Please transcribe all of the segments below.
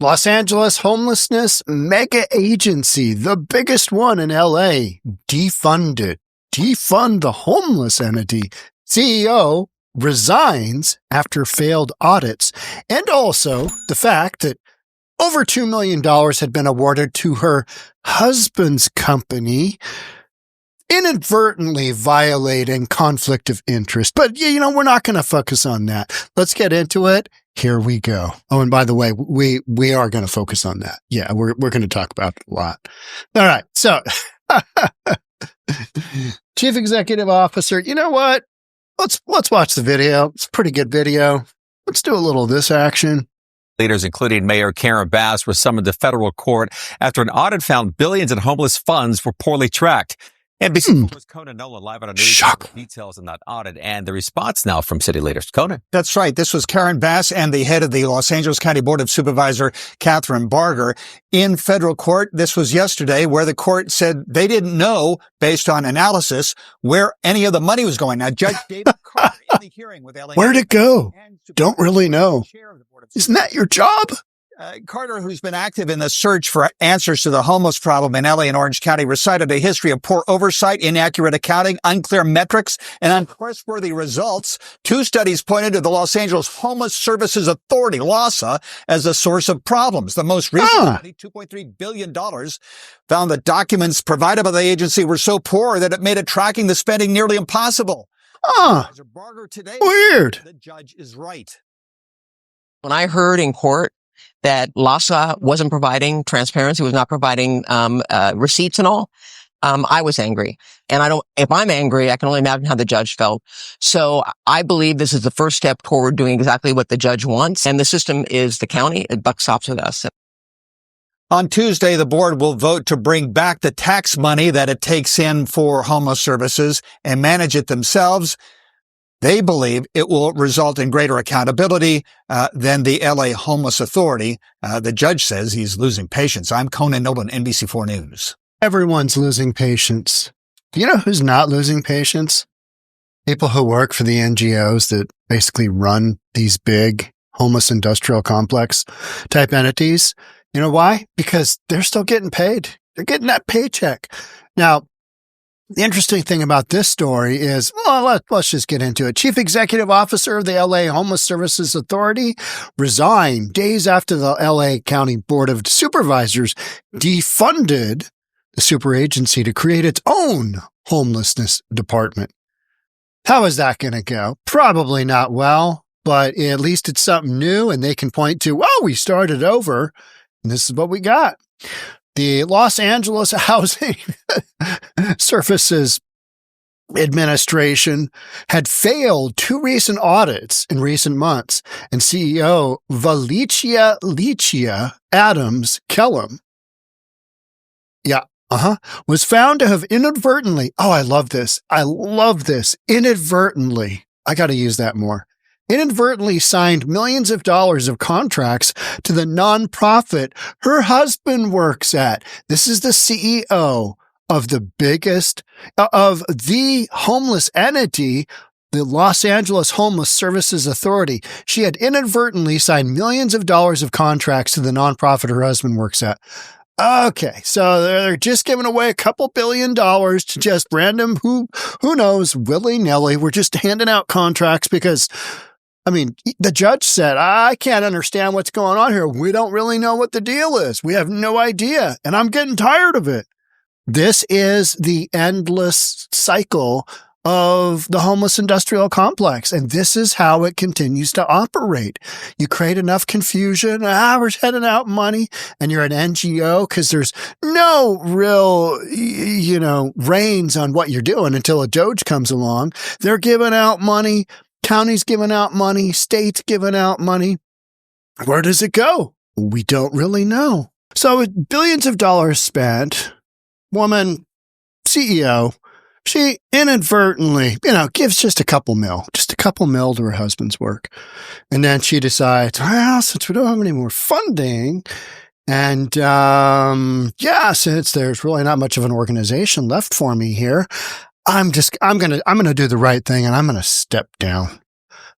Los Angeles homelessness mega agency, the biggest one in LA, defunded. Defund the homeless entity. CEO resigns after failed audits. And also the fact that over $2 million had been awarded to her husband's company, inadvertently violating conflict of interest. But, we're not going to focus on that. Let's get into it. Here we go. Oh, and by the way, we are going to focus on that. Yeah, we're going to talk about it a lot. All right. So, Chief Executive Officer, you know what? Let's watch the video. It's a pretty good video. Let's do a little of this action. Leaders, including Mayor Karen Bass, were summoned to federal court after an audit found billions in homeless funds were poorly tracked. NBC was Conan Nolan live on a news with details on that audit and the response now from city leaders. Conan. That's right. This was Karen Bass and the head of the Los Angeles County Board of Supervisor, Catherine Barger, in federal court. This was yesterday, where the court said they didn't know, based on analysis, where any of the money was going. Now, Judge David Carter in the hearing with LA. Where'd it go? Don't really know. Isn't that your job? Carter, who's been active in the search for answers to the homeless problem in LA and Orange County, recited a history of poor oversight, inaccurate accounting, unclear metrics, and untrustworthy results. 2 studies pointed to the Los Angeles Homeless Services Authority, LAHSA, as a source of problems. The most recent study, $2.3 billion, found that documents provided by the agency were so poor that it made tracking the spending nearly impossible. Barger today, weird. The judge is right. When I heard in court that LAHSA wasn't providing transparency, was not providing receipts and all, I was angry. And if I'm angry, I can only imagine how the judge felt. So I believe this is the first step toward doing exactly what the judge wants. And the system is the county. It buck stops with us. On Tuesday, the board will vote to bring back the tax money that it takes in for homeless services and manage it themselves. They believe it will result in greater accountability than the LA Homeless Authority. The judge says he's losing patience. I'm Conan Nolan, NBC4 News. Everyone's losing patience. You know who's not losing patience? People who work for the NGOs that basically run these big homeless industrial complex type entities. You know why? Because they're still getting paid. They're getting that paycheck. Now, the interesting thing about this story is, let's just get into it. Chief Executive Officer of the LA Homeless Services Authority resigned days after the LA County Board of Supervisors defunded the super agency to create its own homelessness department. How is that going to go? Probably not well, but at least it's something new and they can point to, we started over and this is what we got. The Los Angeles Housing Services Administration had failed 2 recent audits in recent months, and CEO Valicia Adams Kellum, was found to have inadvertently, I love this, inadvertently, I got to use that more, inadvertently signed millions of dollars of contracts to the nonprofit her husband works at. This is the CEO of the homeless entity, the Los Angeles Homeless Services Authority. She had inadvertently signed millions of dollars of contracts to the nonprofit her husband works at. Okay, so they're just giving away a couple $2 billion to just random, who knows, willy-nilly. We're just handing out contracts because, the judge said, I can't understand what's going on here. We don't really know what the deal is. We have no idea, and I'm getting tired of it. This is the endless cycle of the homeless industrial complex, and this is how it continues to operate. You create enough confusion, we're heading out money, and you're an NGO because there's no real, reins on what you're doing until a Doge comes along. They're giving out money. Counties giving out money, states giving out money. Where does it go? We don't really know. So with billions of dollars spent, woman, CEO, she inadvertently, gives just a couple mil to her husband's work. And then she decides, since we don't have any more funding, and since there's really not much of an organization left for me here, I'm going to do the right thing and I'm going to step down.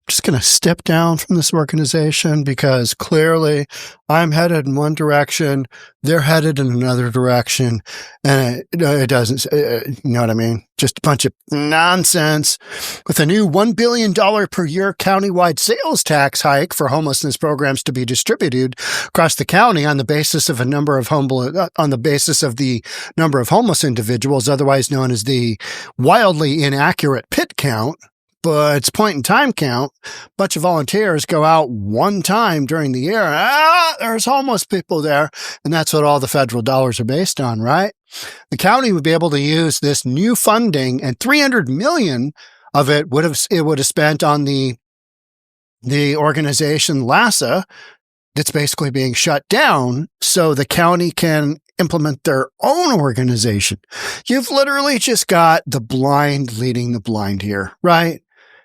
just going to step down from this organization because clearly I'm headed in one direction, they're headed in another direction, and it doesn't, you know what I mean? Just a bunch of nonsense. With a new $1 billion per year countywide sales tax hike for homelessness programs to be distributed across the county on the basis of the number of homeless individuals, otherwise known as the wildly inaccurate PIT count. But it's point in time count. A bunch of volunteers go out one time during the year. There's homeless people there. And that's what all the federal dollars are based on, right? The county would be able to use this new funding, and $300 million of it would have spent on the organization LAHSA that's basically being shut down so the county can implement their own organization. You've literally just got the blind leading the blind here, right?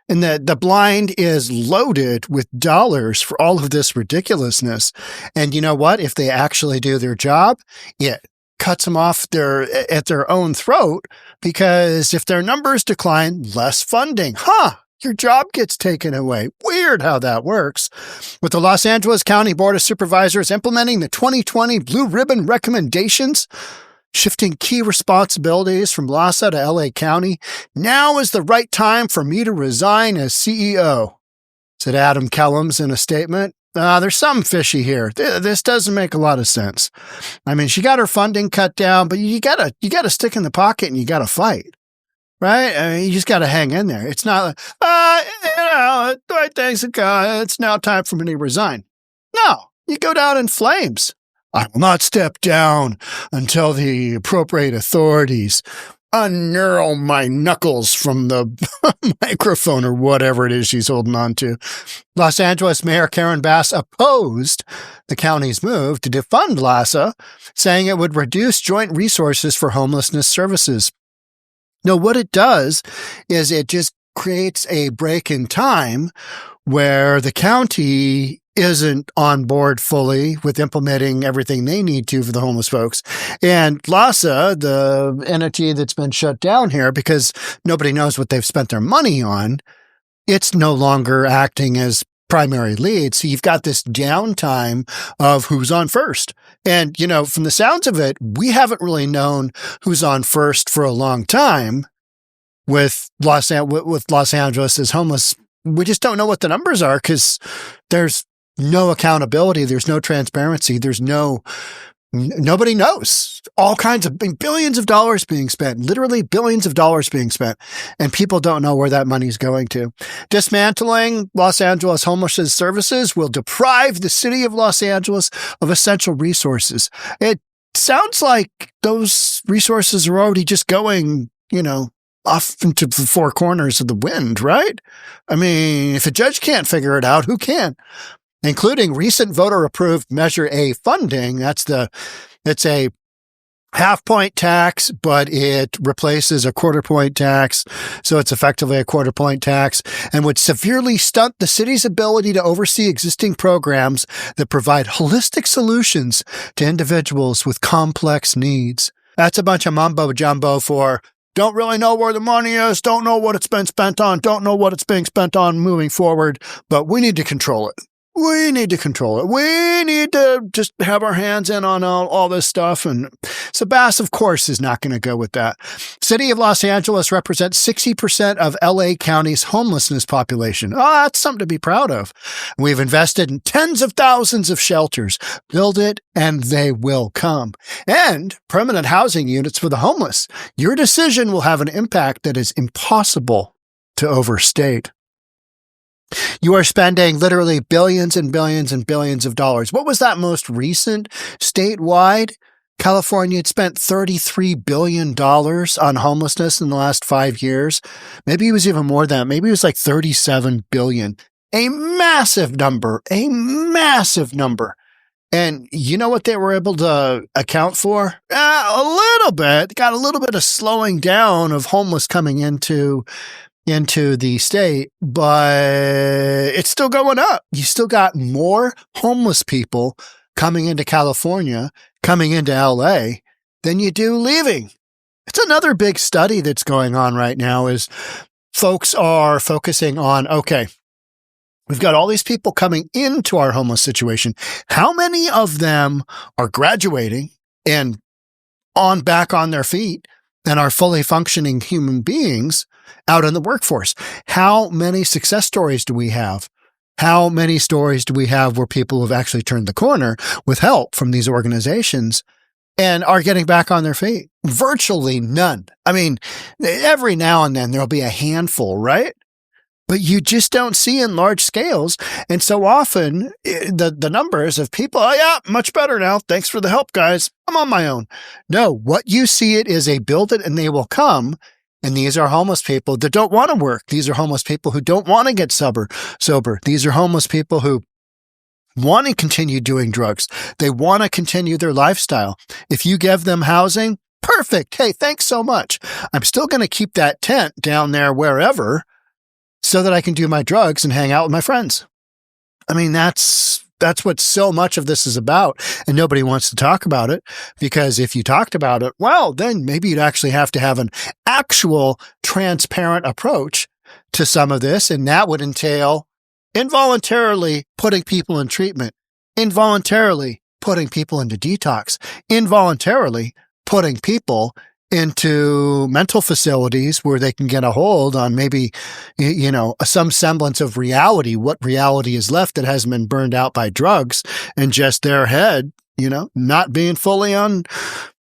And the blind is loaded with dollars for all of this ridiculousness. And you know what? If they actually do their job, it cuts them off at their own throat, because if their numbers decline, less funding. Your job gets taken away. Weird how that works. With the Los Angeles County Board of Supervisors implementing the 2020 Blue Ribbon recommendations, shifting key responsibilities from LAHSA to LA County, now is the right time for me to resign as CEO, said Adam Kellum in a statement. There's something fishy here. This doesn't make a lot of sense. I mean, she got her funding cut down, but you gotta stick in the pocket and you gotta fight, right? I mean, you just gotta hang in there. It's not like, thanks to God, it's now time for me to resign. No, you go down in flames. I will not step down until the appropriate authorities unknurl my knuckles from the microphone or whatever it is she's holding on to. Los Angeles Mayor Karen Bass opposed the county's move to defund LAHSA, saying it would reduce joint resources for homelessness services. No, what it does is it just creates a break in time where the county isn't on board fully with implementing everything they need to for the homeless folks. And LAHSA, the entity that's been shut down here because nobody knows what they've spent their money on, it's no longer acting as primary lead. So you've got this downtime of who's on first. And, you know, from the sounds of it, we haven't really known who's on first for a long time with Los Angeles as homeless. We just don't know what the numbers are because there's no accountability. There's no transparency. Nobody knows. All kinds of billions of dollars being spent, literally billions of dollars being spent, and people don't know where that money's going to. Dismantling Los Angeles homelessness services will deprive the city of Los Angeles of essential resources. It sounds like those resources are already just going, off into the four corners of the wind, right? I mean, if a judge can't figure it out, who can? Including recent voter-approved Measure A funding. It's a half-point tax, but it replaces a quarter-point tax, so it's effectively a quarter-point tax, and would severely stunt the city's ability to oversee existing programs that provide holistic solutions to individuals with complex needs. That's a bunch of mumbo-jumbo for don't really know where the money is, don't know what it's been spent on, don't know what it's being spent on moving forward, but we need to control it. We need to control it. We need to just have our hands in on all this stuff. And so Bass, of course, is not going to go with that. City of Los Angeles represents 60% of LA County's homelessness population. That's something to be proud of. We've invested in tens of thousands of shelters. Build it and they will come. And permanent housing units for the homeless. Your decision will have an impact that is impossible to overstate. You are spending literally billions and billions and billions of dollars. What was that most recent statewide? California had spent $33 billion on homelessness in the last 5 years. Maybe it was even more than that. Maybe it was like $37 billion. A massive number. And you know what they were able to account for? A little bit. Got a little bit of slowing down of homeless coming into the state, but it's still going up. You still got more homeless people coming into California, coming into LA than you do leaving. It's another big study that's going on right now is folks are focusing on, okay, We've got all these people coming into our homeless situation. How many of them are graduating and back on their feet and are fully functioning human beings out in the workforce? How many success stories do we have? How many stories do we have where people have actually turned the corner with help from these organizations and are getting back on their feet? Virtually none. I mean, every now and then there'll be a handful, right? But you just don't see in large scales. And so often the numbers of people, oh yeah, much better now. Thanks for the help, guys. I'm on my own. No, what you see it is a build it and they will come. And these are homeless people that don't want to work. These are homeless people who don't want to get sober. These are homeless people who want to continue doing drugs. They want to continue their lifestyle. If you give them housing, perfect. Hey, thanks so much. I'm still going to keep that tent down there wherever, so that I can do my drugs and hang out with my friends. I mean, that's what so much of this is about. And nobody wants to talk about it, because if you talked about it, well, then maybe you'd actually have to have an actual transparent approach to some of this. And that would entail involuntarily putting people in treatment, involuntarily putting people into detox, involuntarily putting people into mental facilities where they can get a hold on maybe, some semblance of reality, what reality is left that hasn't been burned out by drugs, and just their head, not being fully on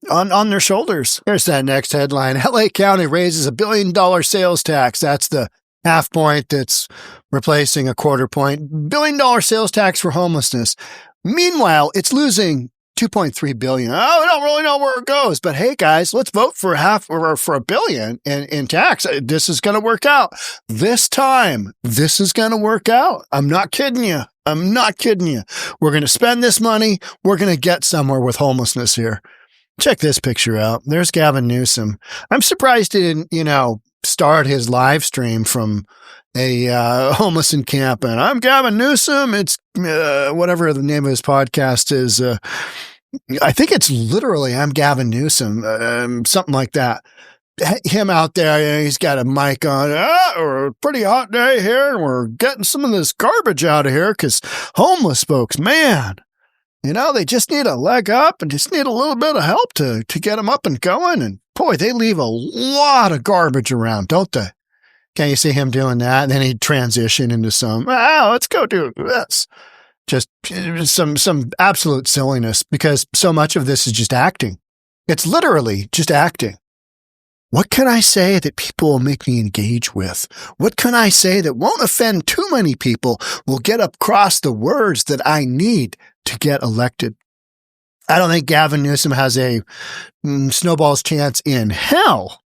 their shoulders. Here's that next headline. LA County raises $1 billion sales tax. That's the half point that's replacing a quarter point. $1 billion sales tax for homelessness. Meanwhile, it's losing $2.3 billion. Oh, we don't really know where it goes, but hey guys, let's vote for $1 billion in tax. This is going to work out. This time, this is going to work out. I'm not kidding you. We're going to spend this money. We're going to get somewhere with homelessness here. Check this picture out. There's Gavin Newsom. I'm surprised he didn't, start his live stream from a homeless encampment. I'm Gavin Newsom. It's whatever the name of his podcast is. I think it's literally I'm Gavin Newsom, something like that. Him out there, he's got a mic on. We're a pretty hot day here, and we're getting some of this garbage out of here because homeless folks, man, they just need a leg up and just need a little bit of help to get them up and going. And boy, they leave a lot of garbage around, don't they? Can you see him doing that? And then he'd transition into some, let's go do this. Just some absolute silliness, because so much of this is just acting. It's literally just acting. What can I say that people will make me engage with? What can I say that won't offend too many people, will get across the words that I need to get elected? I don't think Gavin Newsom has a snowball's chance in hell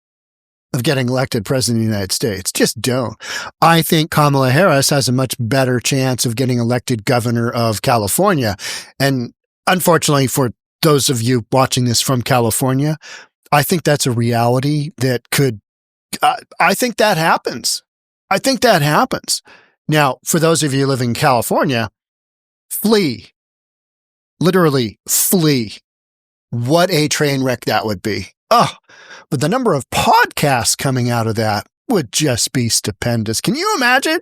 of getting elected president of the United States. Just don't. I think Kamala Harris has a much better chance of getting elected governor of California. And unfortunately for those of you watching this from California, I think that's a reality that could, I think that happens. Now, for those of you living in California, flee. Literally flee. What a train wreck that would be. But the number of podcasts coming out of that would just be stupendous. Can you imagine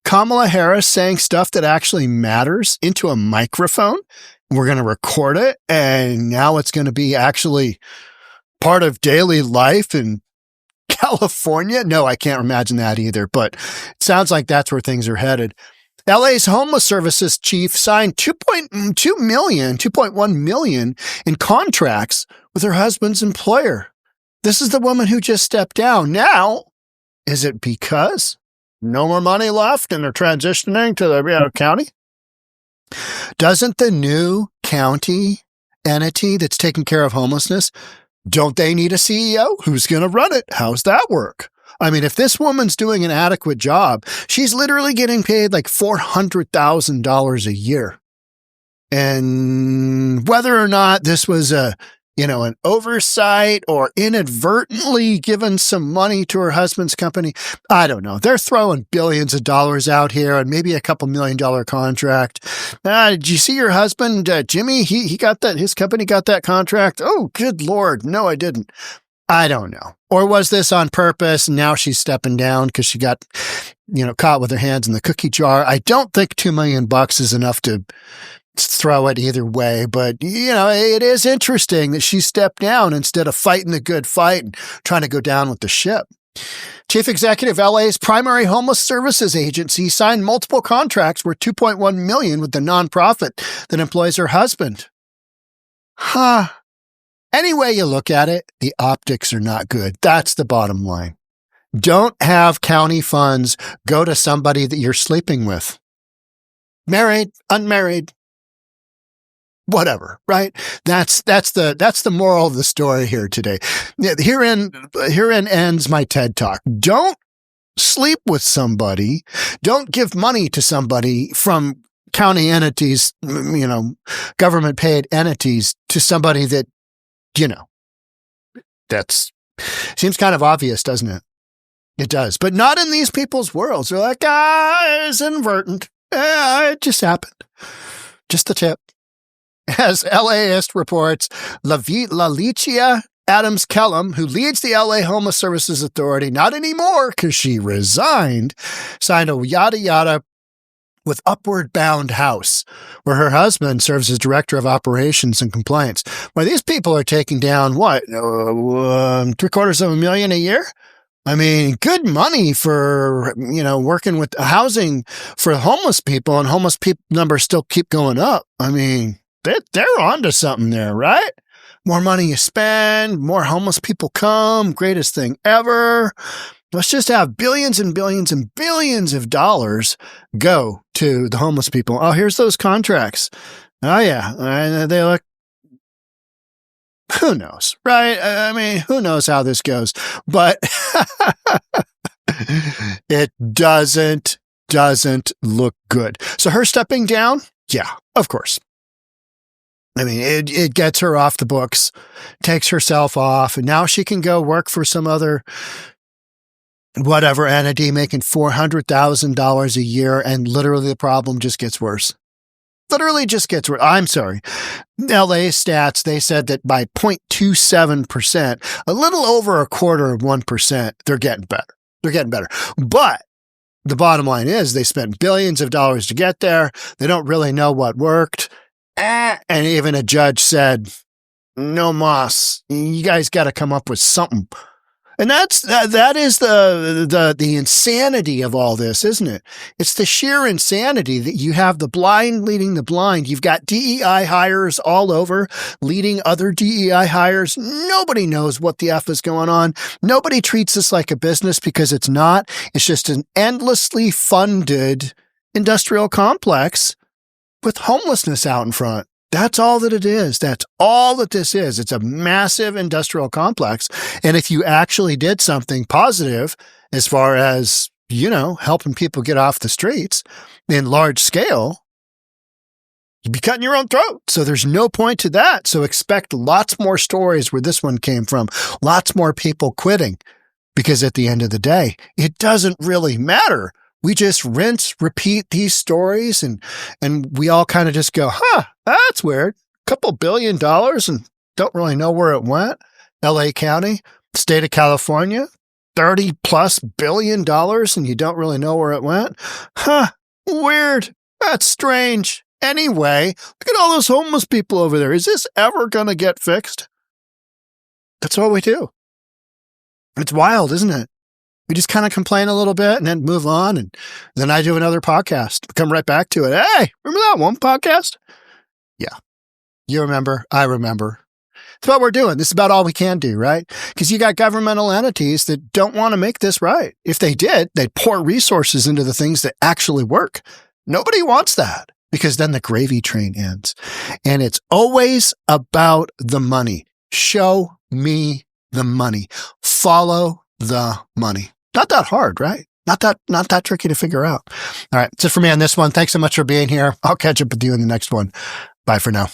Kamala Harris saying stuff that actually matters into a microphone? We're going to record it, and now it's going to be actually part of daily life in California? No, I can't imagine that either, but it sounds like that's where things are headed. LA's homeless services chief signed $2.1 million in contracts with her husband's employer. This is the woman who just stepped down. Now, is it because no more money left and they're transitioning to the county? Doesn't the new county entity that's taking care of homelessness, don't they need a CEO? Who's going to run it? How's that work? I mean, if this woman's doing an adequate job, she's literally getting paid like $400,000 a year. And whether or not this was an oversight or inadvertently given some money to her husband's company, I don't know. They're throwing billions of dollars out here and maybe a couple $1 million contract. Did you see your husband, Jimmy? He got that. His company got that contract. Oh, good Lord. No, I didn't. I don't know. Or was this on purpose? And now she's stepping down because she got, caught with her hands in the cookie jar. I don't think $2 million is enough to throw it either way. But, it is interesting that she stepped down instead of fighting the good fight and trying to go down with the ship. Chief Executive LA's primary homeless services agency signed multiple contracts worth $2.1 million with the nonprofit that employs her husband. Any way you look at it, the optics are not good. That's the bottom line. Don't have county funds go to somebody that you're sleeping with. Married, unmarried, whatever, right? That's the moral of the story here today. Herein ends my TED Talk. Don't sleep with somebody. Don't give money to somebody from county entities, government paid entities to somebody that, that's seems kind of obvious, doesn't it? It does, but not in these people's worlds. They're like, it's inadvertent. It just happened. Just the tip. As LAist reports, Valicia Adams Kellum, who leads the LA Homeless Services Authority, not anymore because she resigned, signed a yada yada with Upward Bound House, where her husband serves as director of operations and compliance. Well, these people are taking down what, $750,000 a year? I mean, good money for, working with housing for homeless people, and homeless people numbers still keep going up. I mean, they're onto something there, right? More money you spend, more homeless people come, greatest thing ever. Let's just have billions and billions and billions of dollars go to the homeless people. Oh, here's those contracts. Oh, yeah. And they look, who knows, right? I mean, who knows how this goes? But it doesn't look good. So her stepping down? Yeah, of course. I mean, it gets her off the books, takes herself off, and now she can go work for some other whatever entity making $400,000 a year, and literally the problem just gets worse. Literally just gets worse. I'm sorry. LA stats, they said that by 0.27%, a little over 1/4%, they're getting better. They're getting better. But the bottom line is they spent billions of dollars to get there. They don't really know what worked. And even a judge said, no mas, you guys got to come up with something. And that is the insanity of all this, isn't it? It's the sheer insanity that you have the blind leading the blind. You've got DEI hires all over leading other DEI hires. Nobody knows what the F is going on. Nobody treats this like a business because it's not. It's just an endlessly funded industrial complex with homelessness out in front. That's all that it is. That's all that this is. It's a massive industrial complex. And if you actually did something positive as far as, helping people get off the streets in large scale, you'd be cutting your own throat. So there's no point to that. So expect lots more stories where this one came from. Lots more people quitting, because at the end of the day, it doesn't really matter. We just rinse, repeat these stories, and we all kind of just go, that's weird. $2 billion and don't really know where it went. LA County, state of California, $30+ billion and you don't really know where it went. Weird. That's strange. Anyway, look at all those homeless people over there. Is this ever going to get fixed? That's what we do. It's wild, isn't it? We just kind of complain a little bit and then move on. And then I do another podcast. Come right back to it. Hey, remember that one podcast? Yeah. You remember. I remember. It's what we're doing. This is about all we can do, right? Because you got governmental entities that don't want to make this right. If they did, they'd pour resources into the things that actually work. Nobody wants that, because then the gravy train ends. And it's always about the money. Show me the money. Follow the money. Not that hard, right? Not that tricky to figure out. All right. That's it for me on this one. Thanks so much for being here. I'll catch up with you in the next one. Bye for now.